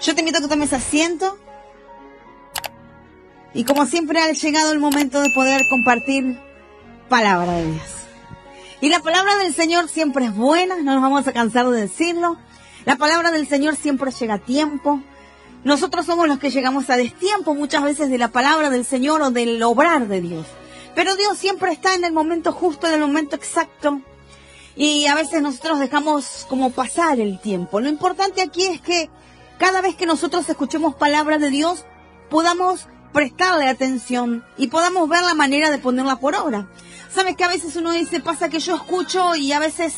Yo te invito a que tomes asiento. Y como siempre ha llegado el momento de poder compartir palabra de Dios. Y la palabra del Señor siempre es buena, no nos vamos a cansar de decirlo. La palabra del Señor siempre llega a tiempo. Nosotros somos los que llegamos a destiempo muchas veces de la palabra del Señor o del obrar de Dios. Pero Dios siempre está en el momento justo, en el momento exacto. Y a veces nosotros dejamos como pasar el tiempo. Lo importante aquí es que cada vez que nosotros escuchemos palabra de Dios, podamos prestarle atención y podamos ver la manera de ponerla por obra. Sabes que a veces uno dice, pasa que yo escucho y a veces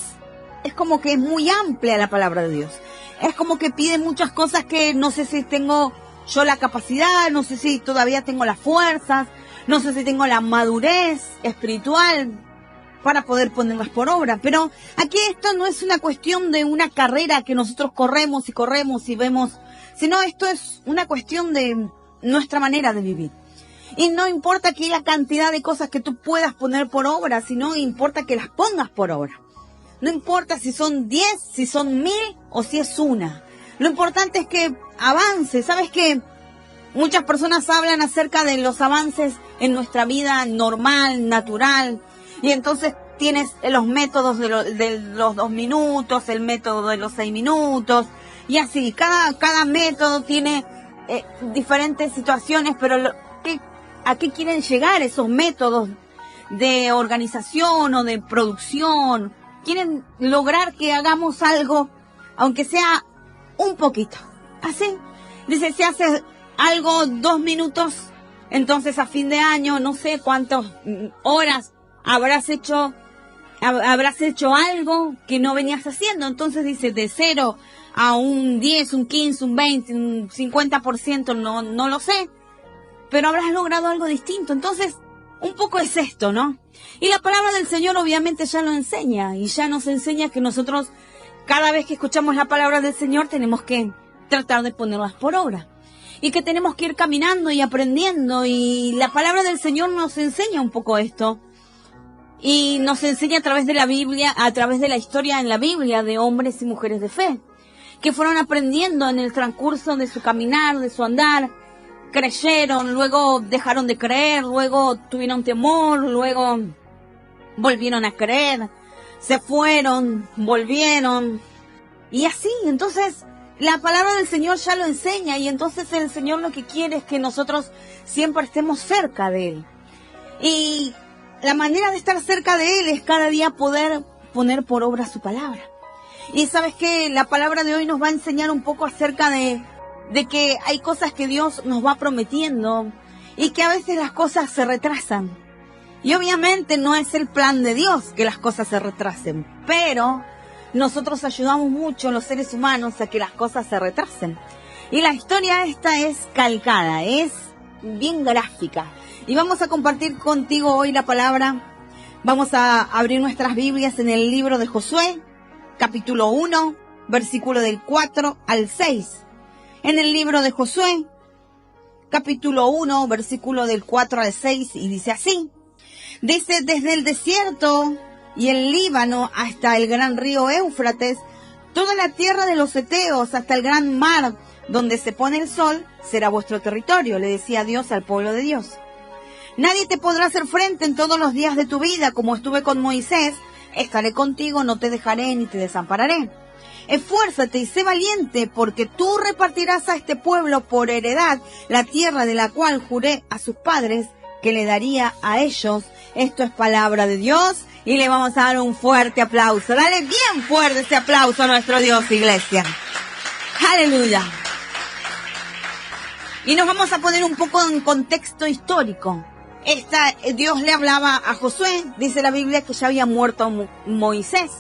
es como que es muy amplia la palabra de Dios. Es como que pide muchas cosas que no sé si tengo yo la capacidad, no sé si todavía tengo las fuerzas, no sé si tengo la madurez espiritual para poder ponerlas por obra. Pero aquí esto no es una cuestión de una carrera que nosotros corremos y vemos, sino esto es una cuestión de nuestra manera de vivir. Y no importa aquí la cantidad de cosas que tú puedas poner por obra, sino importa que las pongas por obra. No importa si son 10, si son 1000 o si es una. Lo importante es que avance. ¿Sabes qué? Muchas personas hablan acerca de los avances en nuestra vida normal, natural. Y entonces tienes los métodos de los 2 minutos, el método de los 6 minutos. Y así, cada método tiene diferentes situaciones, pero ¿a qué quieren llegar esos métodos de organización o de producción? Quieren lograr que hagamos algo, aunque sea un poquito. Así, dice, si haces algo 2 minutos, entonces a fin de año, no sé cuántas horas habrás hecho algo que no venías haciendo. Entonces dice, de 0 a un 10, un 15, un 20, un 50%, no lo sé, pero habrás logrado algo distinto. Entonces, un poco es esto, ¿no? Y la palabra del Señor obviamente ya lo enseña, y ya nos enseña que nosotros, cada vez que escuchamos la palabra del Señor, tenemos que tratar de ponerlas por obra. Y que tenemos que ir caminando y aprendiendo, y la palabra del Señor nos enseña un poco esto. Y nos enseña a través de la Biblia, a través de la historia en la Biblia de hombres y mujeres de fe, que fueron aprendiendo en el transcurso de su caminar, de su andar. Creyeron, luego dejaron de creer, luego tuvieron temor, luego volvieron a creer, se fueron, volvieron, y así. Entonces la palabra del Señor ya lo enseña, y entonces el Señor lo que quiere es que nosotros siempre estemos cerca de Él. Y la manera de estar cerca de Él es cada día poder poner por obra su palabra. Y sabes que la palabra de hoy nos va a enseñar un poco acerca de que hay cosas que Dios nos va prometiendo y que a veces las cosas se retrasan. Y obviamente no es el plan de Dios que las cosas se retrasen, pero nosotros ayudamos mucho, los seres humanos, a que las cosas se retrasen. Y la historia esta es calcada, es bien gráfica. Y vamos a compartir contigo hoy la palabra. Vamos a abrir nuestras Biblias en el libro de Josué, capítulo 1, versículo del 4 al 6. En el libro de Josué, capítulo 1, versículo del 4 al 6, y dice así. Dice, desde el desierto y el Líbano hasta el gran río Éufrates, toda la tierra de los heteos hasta el gran mar donde se pone el sol, será vuestro territorio, le decía Dios al pueblo de Dios. Nadie te podrá hacer frente en todos los días de tu vida, como estuve con Moisés, estaré contigo, no te dejaré ni te desampararé. Esfuérzate y sé valiente, porque tú repartirás a este pueblo por heredad la tierra de la cual juré a sus padres que le daría a ellos. Esto es palabra de Dios, y le vamos a dar un fuerte aplauso. Dale bien fuerte ese aplauso a nuestro Dios, iglesia. Aleluya. Y nos vamos a poner un poco en contexto histórico. Dios le hablaba a Josué, dice la Biblia que ya había muerto Moisés.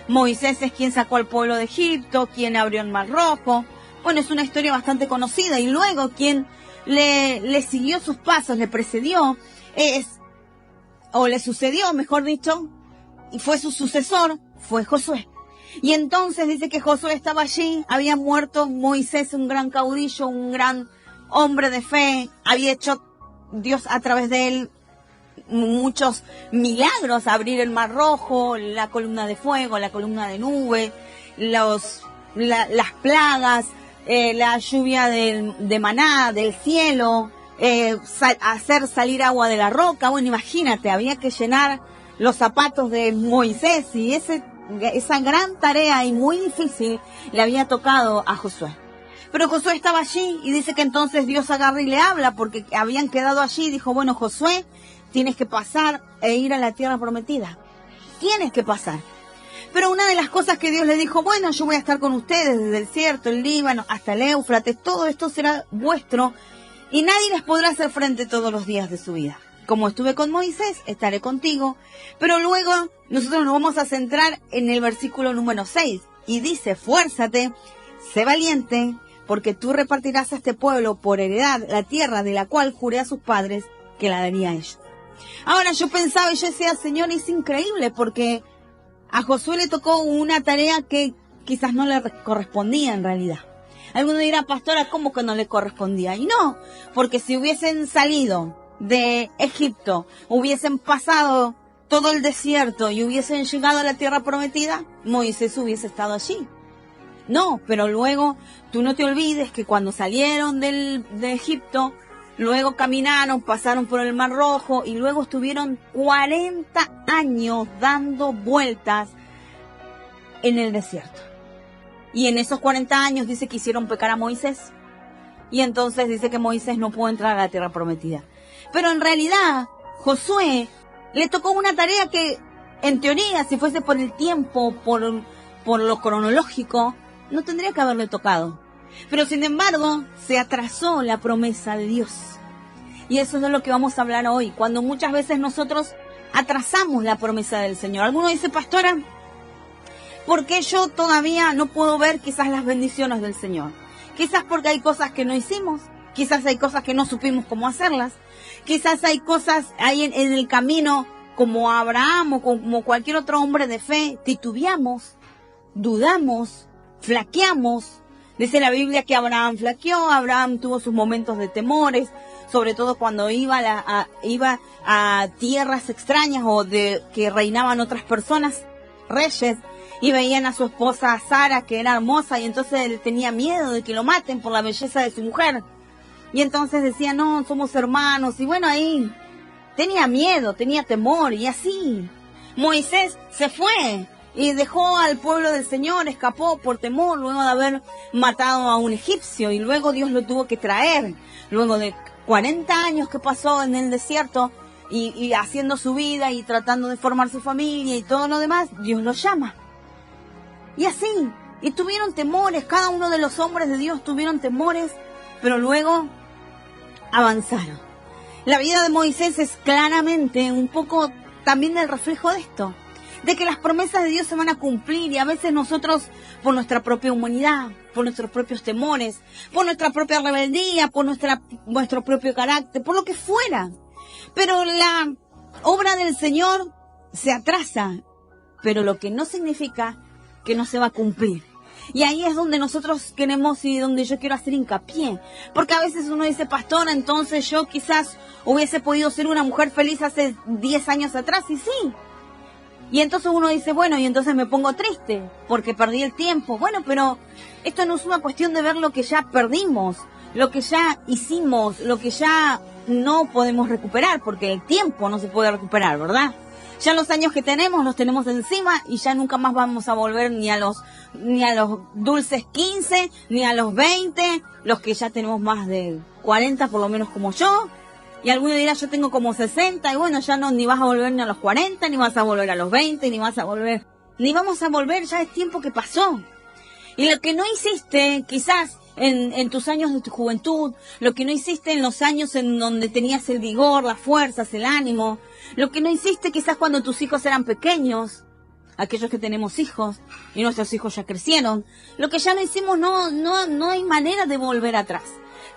Moisés es quien sacó al pueblo de Egipto, quien abrió el Mar Rojo. Bueno, es una historia bastante conocida. Y luego quien le siguió sus pasos, le precedió, le sucedió, mejor dicho, y fue su sucesor, fue Josué. Y entonces dice que Josué estaba allí, había muerto Moisés, un gran caudillo, un gran hombre de fe, había hecho Dios a través de él muchos milagros, abrir el Mar Rojo, la columna de fuego, la columna de nube, las plagas, la lluvia de maná, del cielo, hacer salir agua de la roca. Bueno, imagínate, había que llenar los zapatos de Moisés y esa gran tarea y muy difícil le había tocado a Josué. Pero Josué estaba allí y dice que entonces Dios agarra y le habla porque habían quedado allí y dijo, bueno, Josué, tienes que pasar e ir a la tierra prometida. Tienes que pasar. Pero una de las cosas que Dios le dijo, bueno, yo voy a estar con ustedes desde el desierto, el Líbano, hasta el Éufrates, todo esto será vuestro y nadie les podrá hacer frente todos los días de su vida. Como estuve con Moisés, estaré contigo. Pero luego nosotros nos vamos a centrar en el versículo número 6 y dice, fuérzate, sé valiente, porque tú repartirás a este pueblo por heredad la tierra de la cual juré a sus padres que la daría a ellos. Ahora yo pensaba y yo decía, Señor, es increíble porque a Josué le tocó una tarea que quizás no le correspondía en realidad. Alguno dirá, pastora, ¿cómo que no le correspondía? Y no, porque si hubiesen salido de Egipto, hubiesen pasado todo el desierto y hubiesen llegado a la tierra prometida, Moisés hubiese estado allí. No, pero luego tú no te olvides que cuando salieron de Egipto, luego caminaron, pasaron por el Mar Rojo y luego estuvieron 40 años dando vueltas en el desierto. Y en esos 40 años dice que hicieron pecar a Moisés. Y entonces dice que Moisés no pudo entrar a la tierra prometida. Pero en realidad, Josué le tocó una tarea que, en teoría, si fuese por el tiempo, por lo cronológico, no tendría que haberle tocado. Pero sin embargo, se atrasó la promesa de Dios. Y eso es de lo que vamos a hablar hoy, cuando muchas veces nosotros atrasamos la promesa del Señor. Alguno dice, pastora, ¿por qué yo todavía no puedo ver quizás las bendiciones del Señor? Quizás porque hay cosas que no hicimos, quizás hay cosas que no supimos cómo hacerlas, quizás hay cosas ahí en el camino como Abraham o como cualquier otro hombre de fe, titubeamos, dudamos, flaqueamos. Dice la Biblia que Abraham flaqueó, Abraham tuvo sus momentos de temores, sobre todo cuando iba a tierras extrañas o de que reinaban otras personas, reyes, y veían a su esposa Sara, que era hermosa, y entonces él tenía miedo de que lo maten por la belleza de su mujer. Y entonces decía, no, somos hermanos, y bueno, ahí tenía miedo, tenía temor, y así. Moisés se fue y dejó al pueblo del Señor, escapó por temor, luego de haber matado a un egipcio, y luego Dios lo tuvo que traer, luego de 40 años que pasó en el desierto, y haciendo su vida, y tratando de formar su familia, y todo lo demás, Dios lo llama. Y así, y tuvieron temores, cada uno de los hombres de Dios tuvieron temores, pero luego avanzaron. La vida de Moisés es claramente un poco también el reflejo de esto, de que las promesas de Dios se van a cumplir y a veces nosotros, por nuestra propia humanidad, por nuestros propios temores, por nuestra propia rebeldía, por nuestro propio carácter, por lo que fuera. Pero la obra del Señor se atrasa, pero lo que no significa que no se va a cumplir. Y ahí es donde nosotros queremos y donde yo quiero hacer hincapié. Porque a veces uno dice, pastora, entonces yo quizás hubiese podido ser una mujer feliz hace 10 años atrás, y sí. Y entonces uno dice, bueno, y entonces me pongo triste porque perdí el tiempo. Bueno, pero esto no es una cuestión de ver lo que ya perdimos, lo que ya hicimos, lo que ya no podemos recuperar, porque el tiempo no se puede recuperar, ¿verdad? Ya los años que tenemos los tenemos encima y ya nunca más vamos a volver ni a los dulces 15, ni a los 20, los que ya tenemos más de 40 por lo menos como yo. Y alguno dirá, yo tengo como 60, y bueno, ya no, ni vas a volver ni a los 40, ni vas a volver a los 20, ni vamos a volver, ya es tiempo que pasó. Y lo que no hiciste, quizás, en tus años de tu juventud, lo que no hiciste en los años en donde tenías el vigor, las fuerzas, el ánimo, lo que no hiciste quizás cuando tus hijos eran pequeños, aquellos que tenemos hijos, y nuestros hijos ya crecieron, lo que ya no hicimos no hay manera de volver atrás.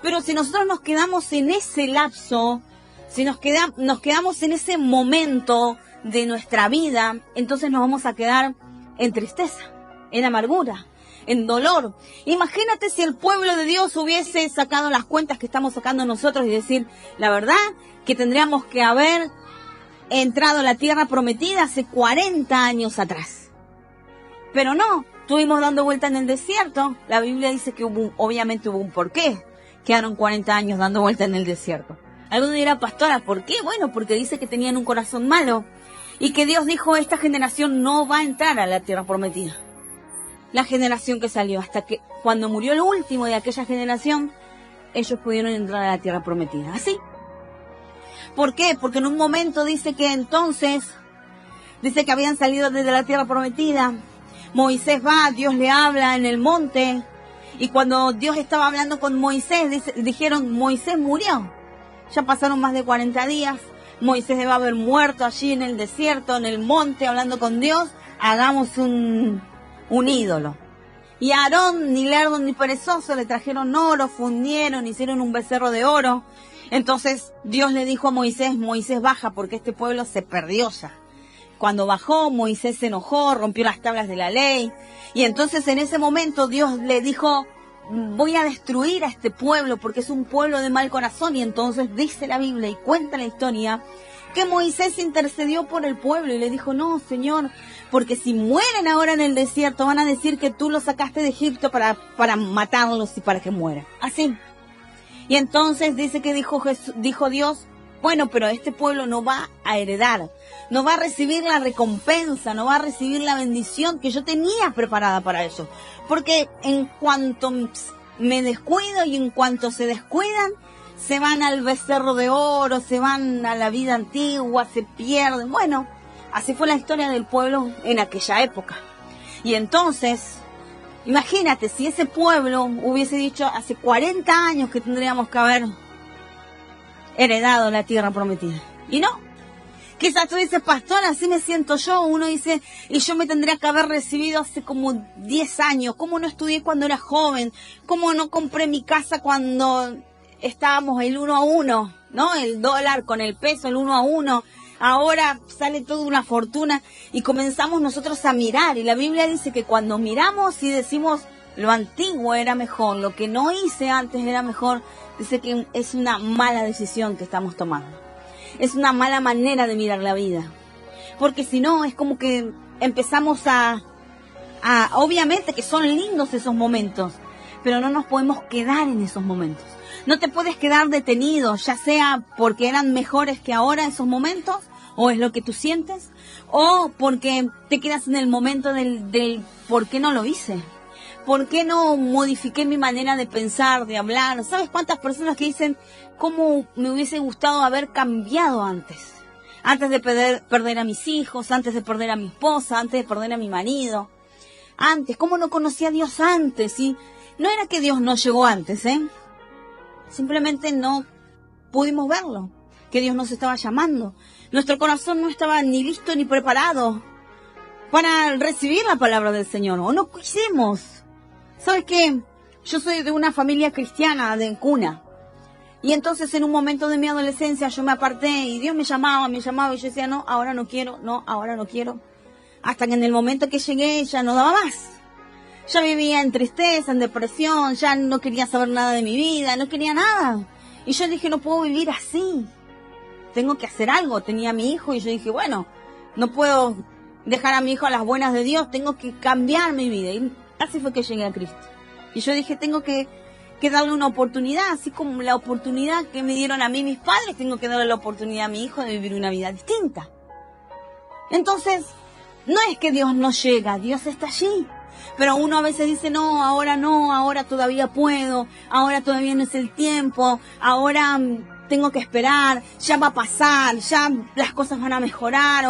Pero si nosotros nos quedamos en ese lapso, si nos quedamos en ese momento de nuestra vida, entonces nos vamos a quedar en tristeza, en amargura, en dolor. Imagínate si el pueblo de Dios hubiese sacado las cuentas que estamos sacando nosotros y decir, la verdad que tendríamos que haber entrado a la tierra prometida hace 40 años atrás. Pero no, estuvimos dando vuelta en el desierto. La Biblia dice que obviamente hubo un porqué. Quedaron 40 años dando vuelta en el desierto. Alguno dirá, pastora, ¿por qué? Bueno, porque dice que tenían un corazón malo. Y que Dios dijo, esta generación no va a entrar a la tierra prometida. La generación que salió, hasta que cuando murió el último de aquella generación, ellos pudieron entrar a la tierra prometida. ¿Así? ¿Por qué? Porque en un momento dice que entonces, dice que habían salido desde la tierra prometida. Moisés va, Dios le habla en el monte. Y cuando Dios estaba hablando con Moisés, dijeron, Moisés murió. Ya pasaron más de 40 días. Moisés debe haber muerto allí en el desierto, en el monte, hablando con Dios. Hagamos un ídolo. Y a Aarón, ni lerdo ni perezoso, le trajeron oro, fundieron, hicieron un becerro de oro. Entonces Dios le dijo a Moisés, Moisés baja porque este pueblo se perdió ya. Cuando bajó, Moisés se enojó, rompió las tablas de la ley. Y entonces en ese momento Dios le dijo, voy a destruir a este pueblo porque es un pueblo de mal corazón. Y entonces dice la Biblia y cuenta la historia que Moisés intercedió por el pueblo y le dijo, no, Señor, porque si mueren ahora en el desierto van a decir que tú los sacaste de Egipto para matarlos y para que mueran. Así. Y entonces dice que dijo Dios, bueno, pero este pueblo no va a heredar, no va a recibir la recompensa, no va a recibir la bendición que yo tenía preparada para ellos. Porque en cuanto me descuido y en cuanto se descuidan, se van al becerro de oro, se van a la vida antigua, se pierden. Bueno, así fue la historia del pueblo en aquella época. Y entonces, imagínate, si ese pueblo hubiese dicho hace 40 años que tendríamos que haber heredado la tierra prometida. Y no. Quizás tú dices, pastor, así me siento yo. Uno dice, y yo me tendría que haber recibido hace como 10 años. ¿Cómo no estudié cuando era joven? ¿Cómo no compré mi casa cuando estábamos el 1 a 1? ¿No? El dólar con el peso, el 1 a 1. Ahora sale toda una fortuna y comenzamos nosotros a mirar. Y la Biblia dice que cuando miramos y decimos, lo antiguo era mejor, lo que no hice antes era mejor, dice que es una mala decisión que estamos tomando. Es una mala manera de mirar la vida. Porque si no, es como que empezamos obviamente que son lindos esos momentos, pero no nos podemos quedar en esos momentos. No te puedes quedar detenido, ya sea porque eran mejores que ahora esos momentos, o es lo que tú sientes, o porque te quedas en el momento del ¿por qué no lo hice? ¿Por qué no modifiqué mi manera de pensar, de hablar? ¿Sabes cuántas personas que dicen cómo me hubiese gustado haber cambiado antes? Antes de perder a mis hijos, antes de perder a mi esposa, antes de perder a mi marido. Antes, ¿cómo no conocía a Dios antes? Y no era que Dios no llegó antes, Simplemente no pudimos verlo, que Dios nos estaba llamando. Nuestro corazón no estaba ni listo ni preparado para recibir la palabra del Señor, o no quisimos. ¿Sabes qué? Yo soy de una familia cristiana de cuna. Y entonces en un momento de mi adolescencia yo me aparté y Dios me llamaba y yo decía, no, ahora no quiero, no, ahora no quiero. Hasta que en el momento que llegué ya no daba más. Ya vivía en tristeza, en depresión, ya no quería saber nada de mi vida, no quería nada. Y yo dije, no puedo vivir así. Tengo que hacer algo. Tenía a mi hijo y yo dije, bueno, no puedo dejar a mi hijo a las buenas de Dios, tengo que cambiar mi vida. Y así fue que llegué a Cristo. Y yo dije, tengo que darle una oportunidad, así como la oportunidad que me dieron a mí mis padres, tengo que darle la oportunidad a mi hijo de vivir una vida distinta. Entonces, no es que Dios no llega, Dios está allí. Pero uno a veces dice, no, ahora todavía puedo, ahora todavía no es el tiempo, ahora tengo que esperar, ya va a pasar, ya las cosas van a mejorar,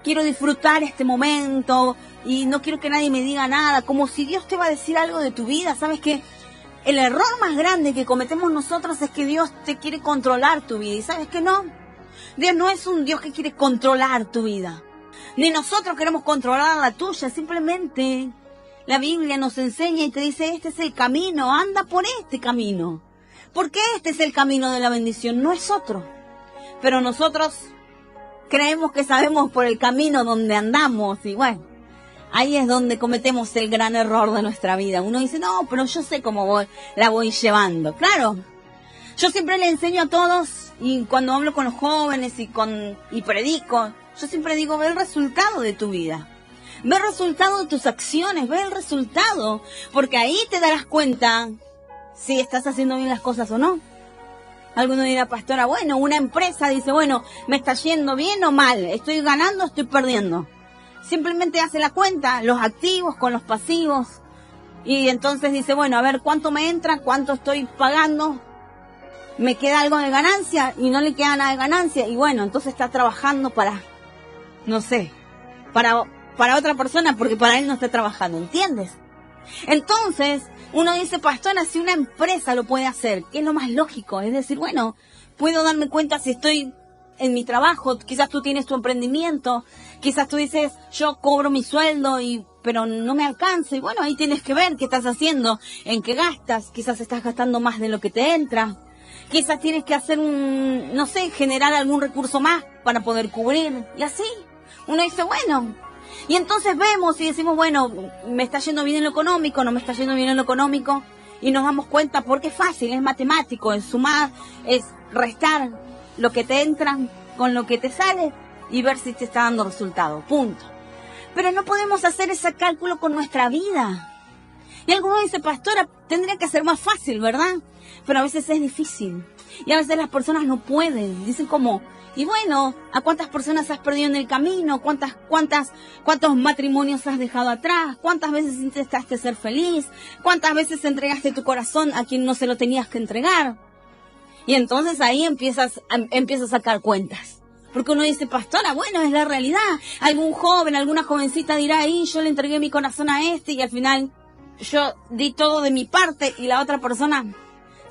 quiero disfrutar este momento y no quiero que nadie me diga nada, como si Dios te va a decir algo de tu vida. ¿Sabes qué? El error más grande que cometemos nosotros es que Dios te quiere controlar tu vida. ¿Y sabes qué? No, Dios no es un Dios que quiere controlar tu vida. Ni nosotros queremos controlar la tuya, simplemente la Biblia nos enseña y te dice, este es el camino, anda por este camino. Porque este es el camino de la bendición, no es otro. Pero nosotros creemos que sabemos por el camino donde andamos y bueno, ahí es donde cometemos el gran error de nuestra vida. Uno dice, no, pero yo sé cómo la voy llevando. Claro, yo siempre le enseño a todos y cuando hablo con los jóvenes y predico, yo siempre digo, ve el resultado de tu vida. Ve el resultado de tus acciones, ve el resultado, porque ahí te darás cuenta si estás haciendo bien las cosas o no. Alguno dirá, pastora, bueno, una empresa dice, bueno, ¿me está yendo bien o mal? ¿Estoy ganando o estoy perdiendo? Simplemente hace la cuenta, los activos con los pasivos, y entonces dice, bueno, a ver, ¿cuánto me entra? ¿Cuánto estoy pagando? ¿Me queda algo de ganancia? Y no le queda nada de ganancia, y bueno, entonces está trabajando para, no sé, para otra persona, porque para él no está trabajando, ¿entiendes? Entonces, uno dice, pastora, si una empresa lo puede hacer, ¿qué es lo más lógico? Es decir, bueno, puedo darme cuenta si estoy en mi trabajo, quizás tú tienes tu emprendimiento, quizás tú dices, yo cobro mi sueldo, pero no me alcanza, y bueno, ahí tienes que ver qué estás haciendo, en qué gastas, quizás estás gastando más de lo que te entra, quizás tienes que hacer no sé, generar algún recurso más para poder cubrir, y así, uno dice, bueno, y entonces vemos y decimos, bueno, me está yendo bien en lo económico, no me está yendo bien en lo económico, y nos damos cuenta porque es fácil, es matemático, es sumar, es restar lo que te entra con lo que te sale y ver si te está dando resultado, punto. Pero no podemos hacer ese cálculo con nuestra vida. Y alguno dice, pastora, tendría que ser más fácil, ¿verdad? Pero a veces es difícil. Y a veces las personas no pueden. Dicen como, y bueno, ¿a cuántas personas has perdido en el camino? ¿Cuántos matrimonios has dejado atrás? ¿Cuántas veces intentaste ser feliz? ¿Cuántas veces entregaste tu corazón a quien no se lo tenías que entregar? Y entonces ahí empiezas a sacar cuentas. Porque uno dice, pastora, bueno, es la realidad. Algún joven, alguna jovencita dirá, ahí yo le entregué mi corazón a este y al final yo di todo de mi parte y la otra persona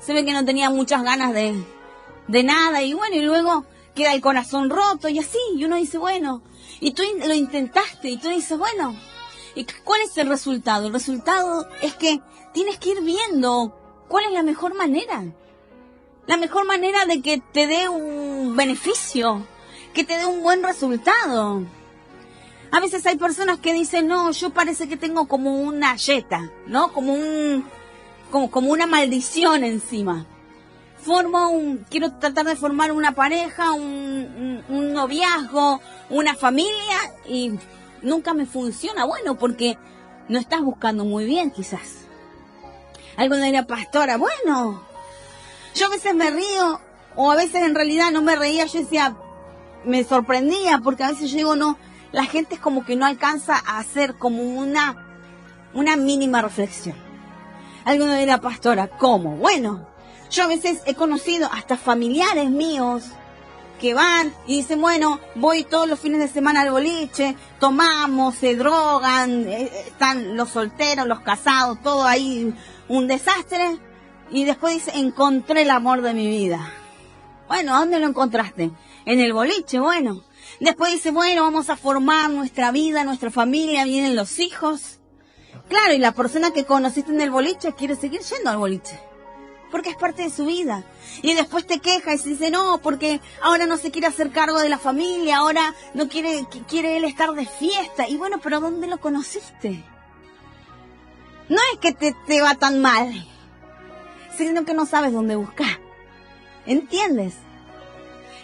se ve que no tenía muchas ganas de nada. Y bueno, y luego queda el corazón roto y así. Y uno dice, bueno, y tú lo intentaste y tú dices, bueno, ¿y cuál es el resultado? El resultado es que tienes que ir viendo cuál es la mejor manera. La mejor manera de que te dé un beneficio, que te dé un buen resultado. A veces hay personas que dicen, no, yo parece que tengo como una yeta, ¿no? Como una maldición encima. Quiero tratar de formar una pareja, un noviazgo, una familia y nunca me funciona. Bueno, porque no estás buscando muy bien quizás. Alguien diría, pastora, bueno, yo a veces me río, o a veces en realidad no me reía, yo decía, me sorprendía, porque a veces yo digo, no, la gente es como que no alcanza a hacer como una mínima reflexión. Alguno dirá, pastora, ¿cómo? Bueno, yo a veces he conocido hasta familiares míos que van y dicen, bueno, voy todos los fines de semana al boliche, tomamos, se drogan, están los solteros, los casados, todo ahí, un desastre. Y después dice, encontré el amor de mi vida. Bueno, ¿dónde lo encontraste? En el boliche, bueno. Después dice, bueno, vamos a formar nuestra vida, nuestra familia, vienen los hijos. Claro, y la persona que conociste en el boliche quiere seguir yendo al boliche. Porque es parte de su vida. Y después te quejas y dice, no, porque ahora no se quiere hacer cargo de la familia, ahora no quiere él estar de fiesta. Y bueno, pero ¿dónde lo conociste? No es que te va tan mal, sino que no sabes dónde buscar. ¿Entiendes?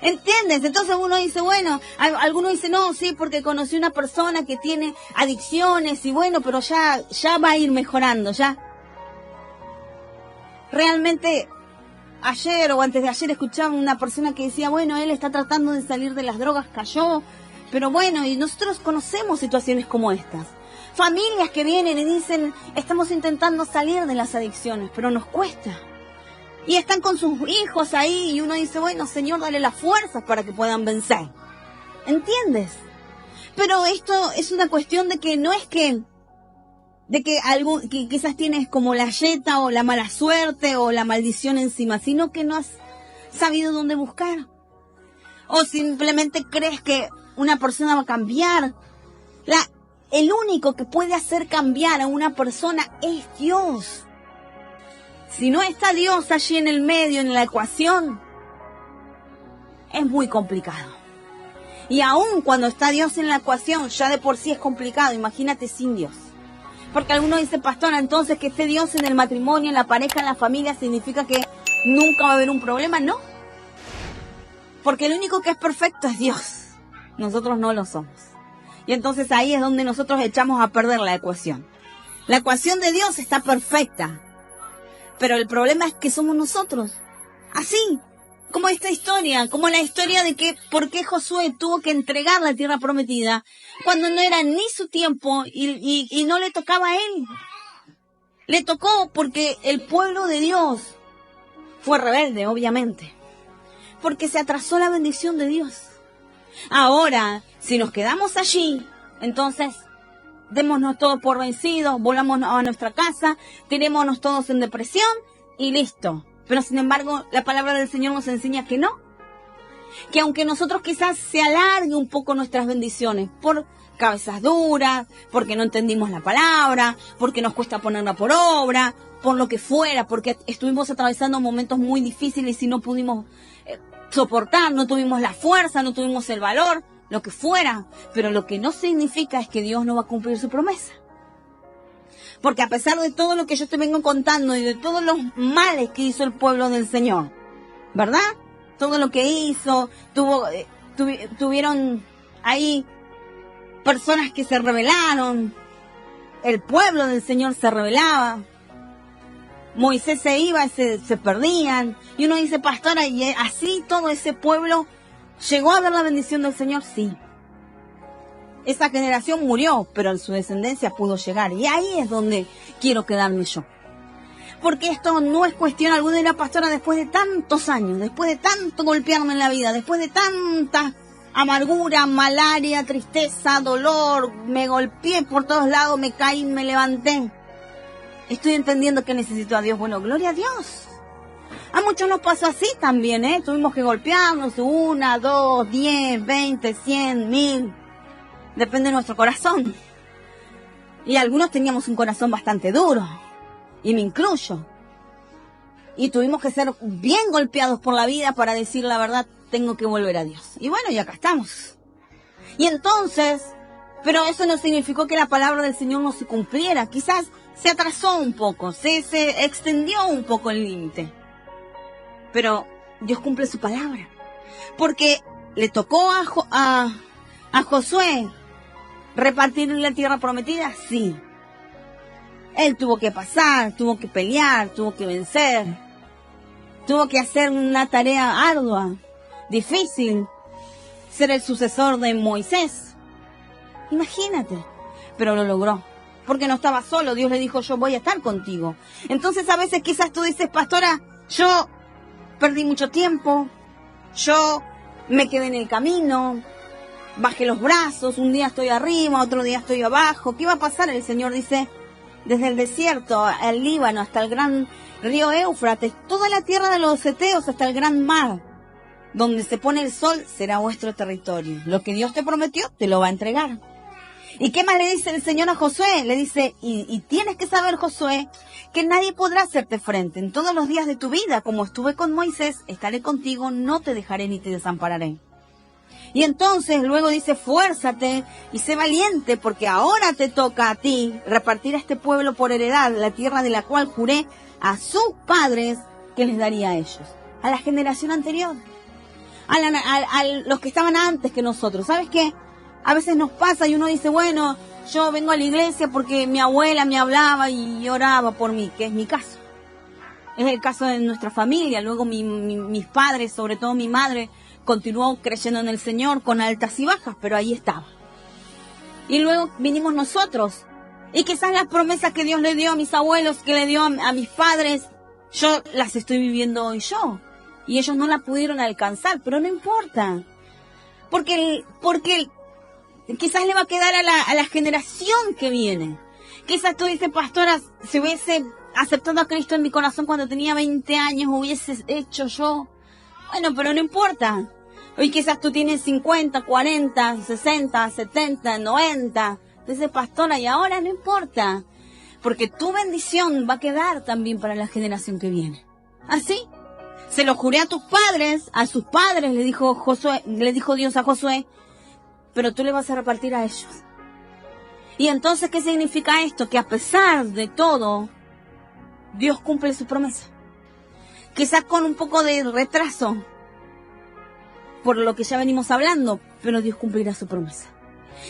Entonces uno dice, bueno, alguno dice, no, sí, porque conocí una persona que tiene adicciones y bueno, pero ya va a ir mejorando, ya. Realmente, ayer o antes de ayer escuchaba una persona que decía, bueno, él está tratando de salir de las drogas, cayó, pero bueno, y nosotros conocemos situaciones como estas. Familias que vienen y dicen, estamos intentando salir de las adicciones, pero nos cuesta. Y están con sus hijos ahí y uno dice, bueno, Señor, dale las fuerzas para que puedan vencer. ¿Entiendes? Pero esto es una cuestión de que no es que quizás tienes como la yeta o la mala suerte o la maldición encima, sino que no has sabido dónde buscar. O simplemente crees que una persona va a cambiar. El único que puede hacer cambiar a una persona es Dios. Si no está Dios allí en el medio, en la ecuación, es muy complicado. Y aún cuando está Dios en la ecuación, ya de por sí es complicado, imagínate sin Dios. Porque algunos dicen, pastora, entonces que esté Dios en el matrimonio, en la pareja, en la familia, ¿significa que nunca va a haber un problema? No. Porque el único que es perfecto es Dios. Nosotros no lo somos. Y entonces ahí es donde nosotros echamos a perder la ecuación. La ecuación de Dios está perfecta, pero el problema es que somos nosotros. Así, como esta historia, como la historia de que por qué Josué tuvo que entregar la tierra prometida cuando no era ni su tiempo y no le tocaba a él. Le tocó porque el pueblo de Dios fue rebelde, obviamente, porque se atrasó la bendición de Dios. Ahora, si nos quedamos allí, entonces démonos todos por vencidos, volvamos a nuestra casa, tirémonos todos en depresión y listo. Pero sin embargo, la palabra del Señor nos enseña que no. Que aunque nosotros quizás se alargue un poco nuestras bendiciones por cabezas duras, porque no entendimos la palabra, porque nos cuesta ponerla por obra, por lo que fuera, porque estuvimos atravesando momentos muy difíciles y no pudimos soportar, no tuvimos la fuerza, no tuvimos el valor, lo que fuera. Pero lo que no significa es que Dios no va a cumplir su promesa. Porque a pesar de todo lo que yo te vengo contando y de todos los males que hizo el pueblo del Señor, ¿verdad? Todo lo que hizo, tuvieron ahí personas que se rebelaron, el pueblo del Señor se rebelaba, Moisés se iba y se perdían, y uno dice, pastora, ¿y así todo ese pueblo llegó a ver la bendición del Señor? Sí. Esa generación murió, pero en su descendencia pudo llegar. Y ahí es donde quiero quedarme yo. Porque esto no es cuestión alguna de la pastora después de tantos años, después de tanto golpearme en la vida, después de tanta amargura, malaria, tristeza, dolor, me golpeé por todos lados, me caí, me levanté. Estoy entendiendo que necesito a Dios. Bueno, gloria a Dios. A muchos nos pasó así también, ¿eh? Tuvimos que golpearnos 1, 2, 10, 20, 100, 1000. Depende de nuestro corazón. Y algunos teníamos un corazón bastante duro. Y me incluyo. Y tuvimos que ser bien golpeados por la vida para decir la verdad, tengo que volver a Dios. Y bueno, y acá estamos. Y entonces, pero eso no significó que la palabra del Señor no se cumpliera. Quizás se atrasó un poco, se extendió un poco el límite. Pero Dios cumple su palabra. Porque le tocó a Josué repartir la tierra prometida, sí. Él tuvo que pasar, tuvo que pelear, tuvo que vencer, tuvo que hacer una tarea ardua, difícil, ser el sucesor de Moisés. Imagínate, pero lo logró, porque no estaba solo. Dios le dijo, yo voy a estar contigo. Entonces a veces quizás tú dices, pastora, yo perdí mucho tiempo, yo me quedé en el camino, bajé los brazos, un día estoy arriba, otro día estoy abajo. ¿Qué va a pasar? El Señor dice, desde el desierto, el Líbano, hasta el gran río Éufrates, toda la tierra de los Eteos, hasta el gran mar, donde se pone el sol, será vuestro territorio. Lo que Dios te prometió, te lo va a entregar. ¿Y qué más le dice el Señor a Josué? Le dice, y tienes que saber, Josué, que nadie podrá hacerte frente en todos los días de tu vida. Como estuve con Moisés, estaré contigo, no te dejaré ni te desampararé. Y entonces luego dice, fuérzate y sé valiente, porque ahora te toca a ti repartir a este pueblo por heredad la tierra de la cual juré a sus padres que les daría a ellos, a la generación anterior, a los que estaban antes que nosotros. ¿Sabes qué? A veces nos pasa y uno dice, bueno, yo vengo a la iglesia porque mi abuela me hablaba y oraba por mí, que es mi caso. Es el caso de nuestra familia. Luego mis padres, sobre todo mi madre, continuó creyendo en el Señor con altas y bajas, pero ahí estaba. Y luego vinimos nosotros. Y quizás las promesas que Dios le dio a mis abuelos, que le dio a mis padres, yo las estoy viviendo hoy yo. Y ellos no las pudieron alcanzar, pero no importa. Porque quizás le va a quedar a la generación que viene. Quizás tú dices, pastora, si hubiese aceptado a Cristo en mi corazón cuando tenía 20 años, hubiese hecho yo. Bueno, pero no importa. Hoy quizás tú tienes 50, 40, 60, 70, 90. Dices, pastora, y ahora no importa. Porque tu bendición va a quedar también para la generación que viene. ¿Así? Se lo juré a tus padres, a sus padres, le dijo Dios a Josué, pero tú le vas a repartir a ellos. Y entonces, ¿qué significa esto? Que a pesar de todo, Dios cumple su promesa. Quizás con un poco de retraso, por lo que ya venimos hablando, pero Dios cumplirá su promesa.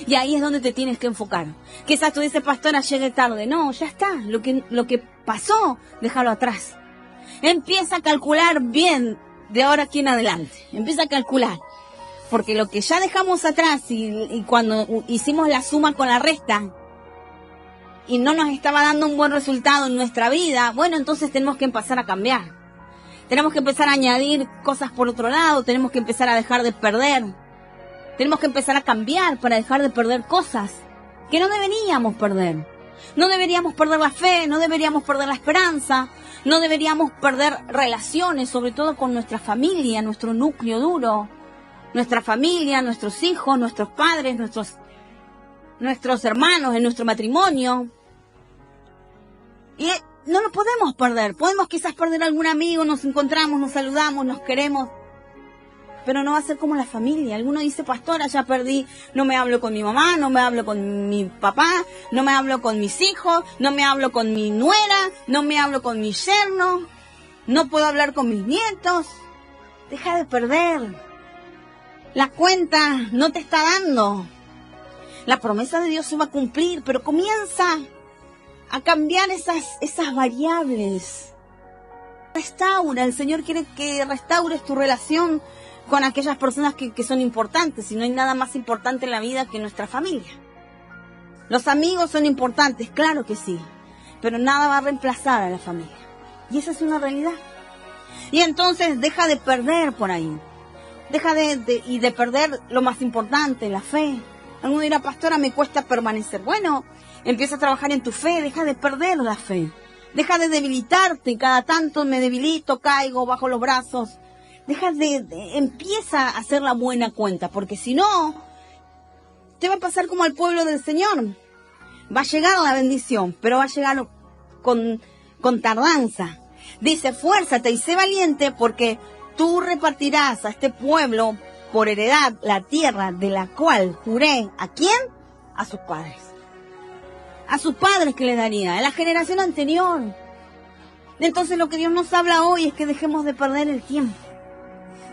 Y ahí es donde te tienes que enfocar. Quizás tú dices, pastora, llegué tarde. No, ya está. Lo que pasó, déjalo atrás. Empieza a calcular bien de ahora aquí en adelante. Empieza a calcular. Porque lo que ya dejamos atrás y cuando hicimos la suma con la resta y no nos estaba dando un buen resultado en nuestra vida, bueno, entonces tenemos que empezar a cambiar. Tenemos que empezar a añadir cosas por otro lado. Tenemos que empezar a dejar de perder. Tenemos que empezar a cambiar para dejar de perder cosas que no deberíamos perder. No deberíamos perder la fe, no deberíamos perder la esperanza, no deberíamos perder relaciones, sobre todo con nuestra familia, nuestro núcleo duro. Nuestra familia, nuestros hijos, nuestros padres, nuestros hermanos en nuestro matrimonio. Y no lo podemos perder. Podemos quizás perder algún amigo, nos encontramos, nos saludamos, nos queremos. Pero no va a ser como la familia. Alguno dice, pastora, ya perdí, no me hablo con mi mamá, no me hablo con mi papá, no me hablo con mis hijos, no me hablo con mi nuera, no me hablo con mi yerno, no puedo hablar con mis nietos. Deja de perder. La cuenta no te está dando. La promesa de Dios se va a cumplir, pero comienza a cambiar esas variables. Restaura, el Señor quiere que restaures tu relación con aquellas personas que son importantes, y no hay nada más importante en la vida que nuestra familia. Los amigos son importantes, claro que sí, pero nada va a reemplazar a la familia. Y esa es una realidad. Y entonces deja de perder por ahí. Deja de perder lo más importante, la fe. Alguno dirá, pastora, me cuesta permanecer. Bueno, empieza a trabajar en tu fe, deja de perder la fe. Deja de debilitarte, cada tanto me debilito, caigo bajo los brazos. Empieza a hacer la buena cuenta, porque si no, te va a pasar como al pueblo del Señor. Va a llegar la bendición, pero va a llegar con tardanza. Dice, esfuérzate y sé valiente, porque tú repartirás a este pueblo por heredad la tierra de la cual juré. ¿A quién? A sus padres. A sus padres que le daría, a la generación anterior. Entonces lo que Dios nos habla hoy es que dejemos de perder el tiempo.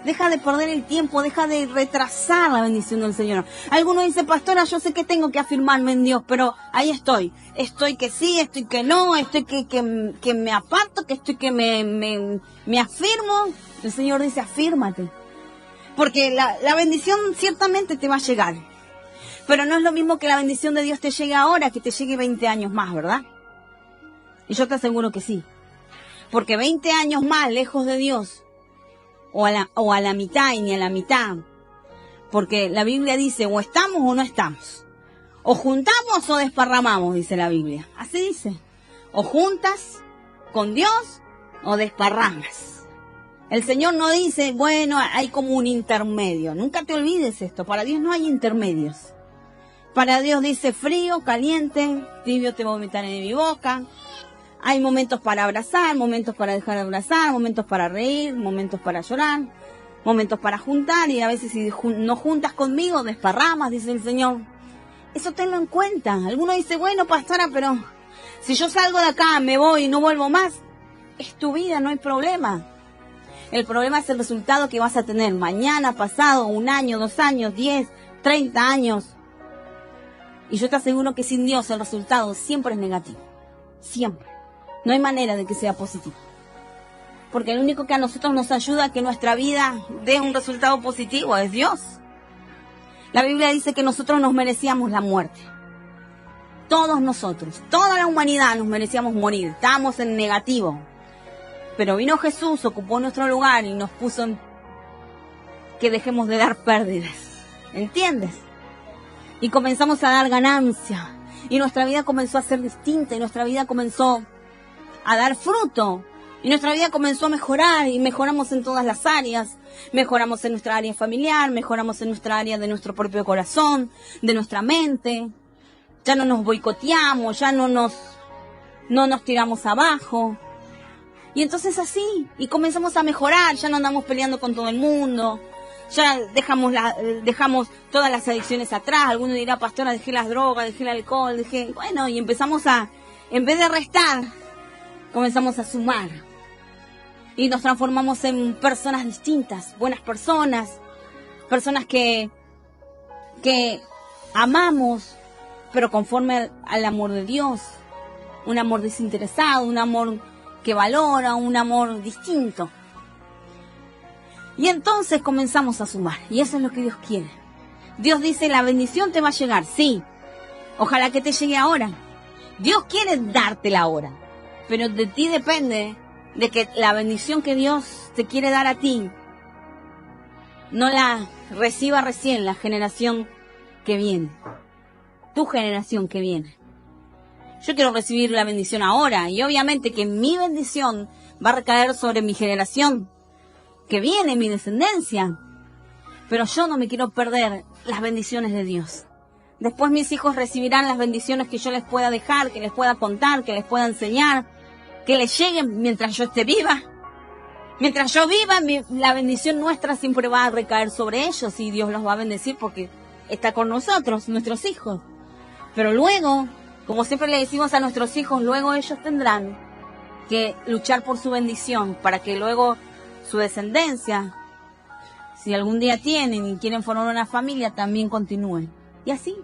Deja de perder el tiempo, deja de retrasar la bendición del Señor. Algunos dicen, pastora, yo sé que tengo que afirmarme en Dios, pero ahí estoy. Estoy que sí, estoy que no, estoy que me aparto, que estoy que me afirmo. El Señor dice, afírmate. Porque la bendición ciertamente te va a llegar. Pero no es lo mismo que la bendición de Dios te llegue ahora, que te llegue 20 años más, ¿verdad? Y yo te aseguro que sí. Porque 20 años más lejos de Dios, o a la mitad y ni a la mitad. Porque la Biblia dice, o estamos o no estamos. O juntamos o desparramamos, dice la Biblia. Así dice. O juntas con Dios o desparramas. El Señor no dice, bueno, hay como un intermedio. Nunca te olvides esto. Para Dios no hay intermedios. Para Dios dice frío, caliente, tibio te vomitaré de mi boca. Hay momentos para abrazar, momentos para dejar de abrazar, momentos para reír, momentos para llorar, momentos para juntar, y a veces si no juntas conmigo, desparramas, dice el Señor. Eso tenlo en cuenta. Alguno dice, bueno, pastora, pero si yo salgo de acá, me voy y no vuelvo más, es tu vida, no hay problema. El problema es el resultado que vas a tener mañana, pasado, 1 año, 2 años, 10, 30 años. Y yo te aseguro que sin Dios el resultado siempre es negativo. Siempre. No hay manera de que sea positivo. Porque el único que a nosotros nos ayuda a que nuestra vida dé un resultado positivo es Dios. La Biblia dice que nosotros nos merecíamos la muerte. Todos nosotros, toda la humanidad nos merecíamos morir. Estábamos en negativo. Pero vino Jesús, ocupó nuestro lugar y nos puso en que dejemos de dar pérdidas. ¿Entiendes? Y comenzamos a dar ganancia. Y nuestra vida comenzó a ser distinta. Y nuestra vida comenzó a dar fruto. Y nuestra vida comenzó a mejorar. Y mejoramos en todas las áreas. Mejoramos en nuestra área familiar. Mejoramos en nuestra área de nuestro propio corazón. De nuestra mente. Ya no nos boicoteamos. Ya no nos tiramos abajo. Y entonces así. Y comenzamos a mejorar. Ya no andamos peleando con todo el mundo. Ya dejamos todas las adicciones atrás. Alguno dirá, pastora, dejé las drogas, dejé el alcohol, Bueno, y empezamos en vez de restar, comenzamos a sumar. Y nos transformamos en personas distintas, buenas personas. Personas que amamos, pero conforme al amor de Dios. Un amor desinteresado, un amor que valora, un amor distinto. Y entonces comenzamos a sumar. Y eso es lo que Dios quiere. Dios dice, la bendición te va a llegar. Sí. Ojalá que te llegue ahora. Dios quiere dártela ahora. Pero de ti depende de que la bendición que Dios te quiere dar a ti no la reciba recién la generación que viene. Tu generación que viene. Yo quiero recibir la bendición ahora. Y obviamente que mi bendición va a recaer sobre mi generación que viene, mi descendencia. Pero yo no me quiero perder las bendiciones de Dios. Después mis hijos recibirán las bendiciones que yo les pueda dejar, que les pueda contar, que les pueda enseñar, que les lleguen mientras yo esté viva. Mientras yo viva, la bendición nuestra siempre va a recaer sobre ellos y Dios los va a bendecir porque está con nosotros, nuestros hijos. Pero luego, como siempre le decimos a nuestros hijos, luego ellos tendrán que luchar por su bendición para que luego su descendencia, si algún día tienen y quieren formar una familia, también continúen. Y así,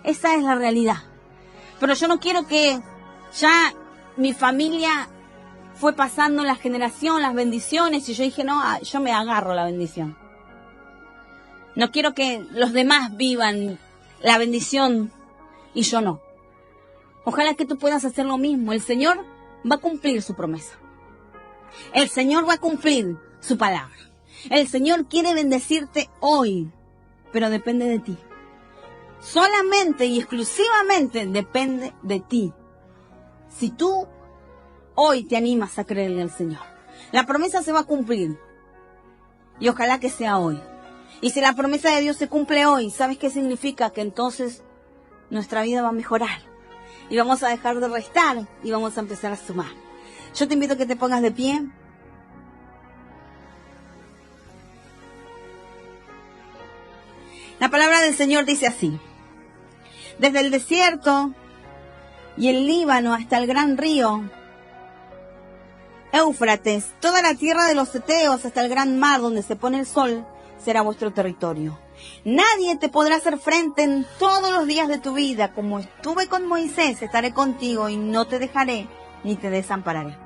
esa es la realidad. Pero yo no quiero que ya mi familia fue pasando la generación, las bendiciones, y yo dije, no, yo me agarro la bendición. No quiero que los demás vivan la bendición y yo no. Ojalá que tú puedas hacer lo mismo. El Señor va a cumplir su promesa. El Señor va a cumplir su palabra. El Señor quiere bendecirte hoy, pero depende de ti. Solamente y exclusivamente depende de ti. Si tú hoy te animas a creerle al Señor, la promesa se va a cumplir. Y ojalá que sea hoy. Y si la promesa de Dios se cumple hoy, ¿sabes qué significa? Que entonces nuestra vida va a mejorar. Y vamos a dejar de restar y vamos a empezar a sumar. Yo te invito a que te pongas de pie. La palabra del Señor dice así: desde el desierto y el Líbano hasta el gran río Éufrates, toda la tierra de los heteos hasta el gran mar donde se pone el sol, será vuestro territorio. Nadie te podrá hacer frente en todos los días de tu vida. Como estuve con Moisés, estaré contigo y no te dejaré ni te desampararé.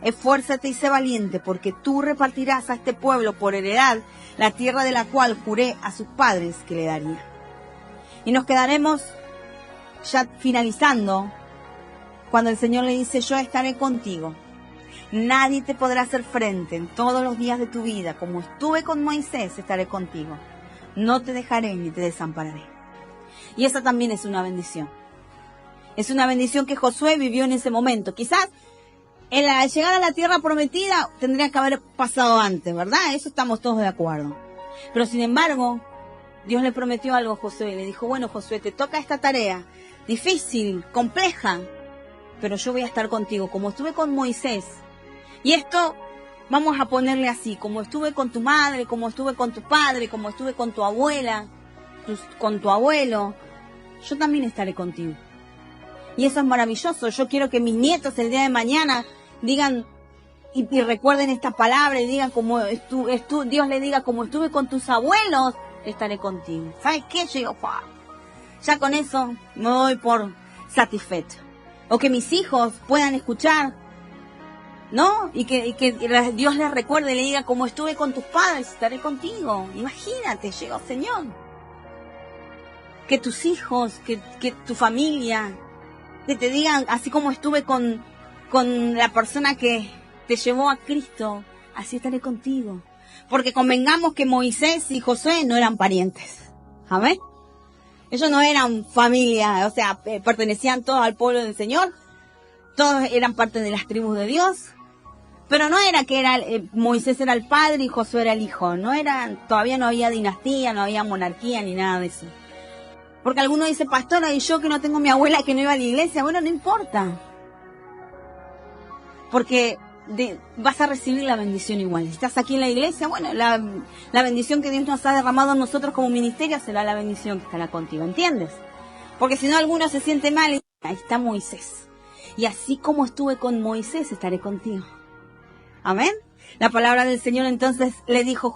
Esfuérzate y sé valiente, porque tú repartirás a este pueblo por heredad la tierra de la cual juré a sus padres que le daría. Y nos quedaremos ya finalizando cuando el Señor le dice: yo estaré contigo. Nadie te podrá hacer frente en todos los días de tu vida. Como estuve con Moisés, estaré contigo. No te dejaré ni te desampararé. Y esa también es una bendición. Es una bendición que Josué vivió en ese momento. Quizás en la llegada a la tierra prometida tendría que haber pasado antes, ¿verdad? Eso estamos todos de acuerdo. Pero sin embargo, Dios le prometió algo a Josué. Le dijo: bueno, Josué, te toca esta tarea difícil, compleja, pero yo voy a estar contigo, como estuve con Moisés. Y esto vamos a ponerle así: como estuve con tu madre, como estuve con tu padre, como estuve con tu abuela, con tu abuelo, yo también estaré contigo. Y eso es maravilloso. Yo quiero que mis nietos el día de mañana digan y recuerden esta palabra y digan como Dios le diga: como estuve con tus abuelos, estaré contigo. ¿Sabes qué? Yo digo, ya con eso me doy por satisfecho. O que mis hijos puedan escuchar, ¿no? Y que Dios les recuerde y le diga: como estuve con tus padres, estaré contigo. Imagínate, llegó, Señor. Que tus hijos, que tu familia, que te digan: así como estuve con la persona que te llevó a Cristo, así estaré contigo. Porque convengamos que Moisés y Josué no eran parientes. ¿Amén? Ellos no eran familia, o sea, pertenecían todos al pueblo del Señor. Todos eran parte de las tribus de Dios. Pero no era que Moisés era el padre y Josué era el hijo. Todavía no había dinastía, no había monarquía ni nada de eso. Porque alguno dice: pastora, y yo que no tengo mi abuela que no iba a la iglesia. Bueno, no importa. Porque vas a recibir la bendición igual. Si estás aquí en la iglesia, bueno, la bendición que Dios nos ha derramado a nosotros como ministerio será la bendición que estará contigo, ¿entiendes? Porque si no, alguno se siente mal y ahí está Moisés. Y así como estuve con Moisés, estaré contigo. Amén. La palabra del Señor entonces le dijo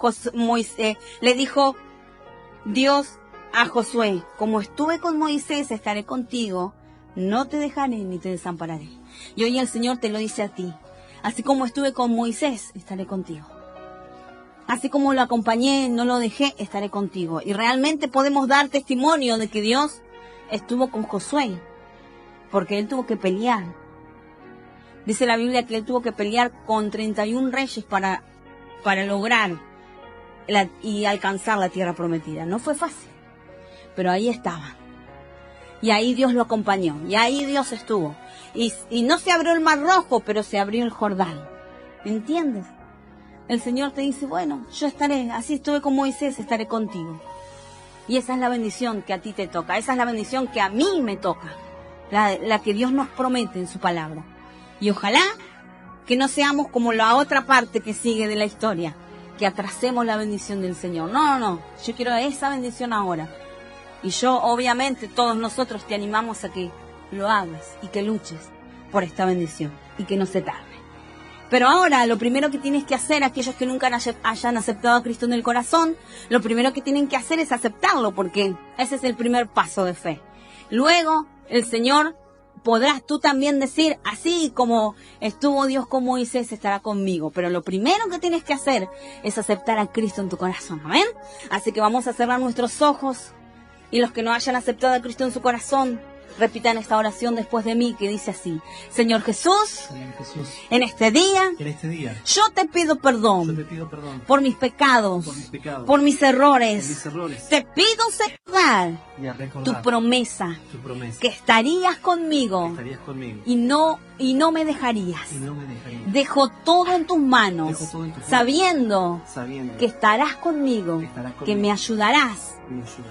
Dios a Josué, como estuve con Moisés, estaré contigo, no te dejaré ni te desampararé. Y hoy el Señor te lo dice a ti, así como estuve con Moisés, estaré contigo. Así como lo acompañé, no lo dejé, estaré contigo. Y realmente podemos dar testimonio de que Dios estuvo con Josué, porque él tuvo que pelear. Dice la Biblia que él tuvo que pelear con 31 reyes para lograr y alcanzar la tierra prometida. No fue fácil, pero ahí estaban. Y ahí Dios lo acompañó, y ahí Dios estuvo. Y no se abrió el Mar Rojo, pero se abrió el Jordán. ¿Entiendes? El Señor te dice, bueno, yo estaré, así estuve con Moisés, estaré contigo. Y esa es la bendición que a ti te toca, esa es la bendición que a mí me toca, la que Dios nos promete en su palabra. Y ojalá que no seamos como la otra parte que sigue de la historia, que atrasemos la bendición del Señor. No, yo quiero esa bendición ahora. Y yo, obviamente, todos nosotros te animamos a que lo hagas y que luches por esta bendición y que no se tarde. Pero ahora, lo primero que tienes que hacer, aquellos que nunca hayan aceptado a Cristo en el corazón, lo primero que tienen que hacer es aceptarlo, porque ese es el primer paso de fe. Luego, el Señor, podrás tú también decir, así como estuvo Dios con Moisés, estará conmigo. Pero lo primero que tienes que hacer es aceptar a Cristo en tu corazón. ¿Amén? Así que vamos a cerrar nuestros ojos, y los que no hayan aceptado a Cristo en su corazón, repitan esta oración después de mí, que dice así: Señor Jesús, en este día, yo te pido perdón, por mis pecados, por mis errores. Te pido, Señor, tu promesa, que estarías conmigo, y no me dejarías. Dejo todo en tus manos, sabiendo que estarás conmigo, que me ayudarás,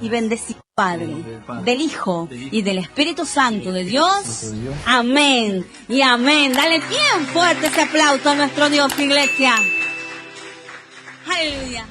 y bendecirás, Padre, del Hijo y del Espíritu Santo de Dios. Amén y amén. Dale bien fuerte ese aplauso a nuestro Dios, iglesia. Aleluya.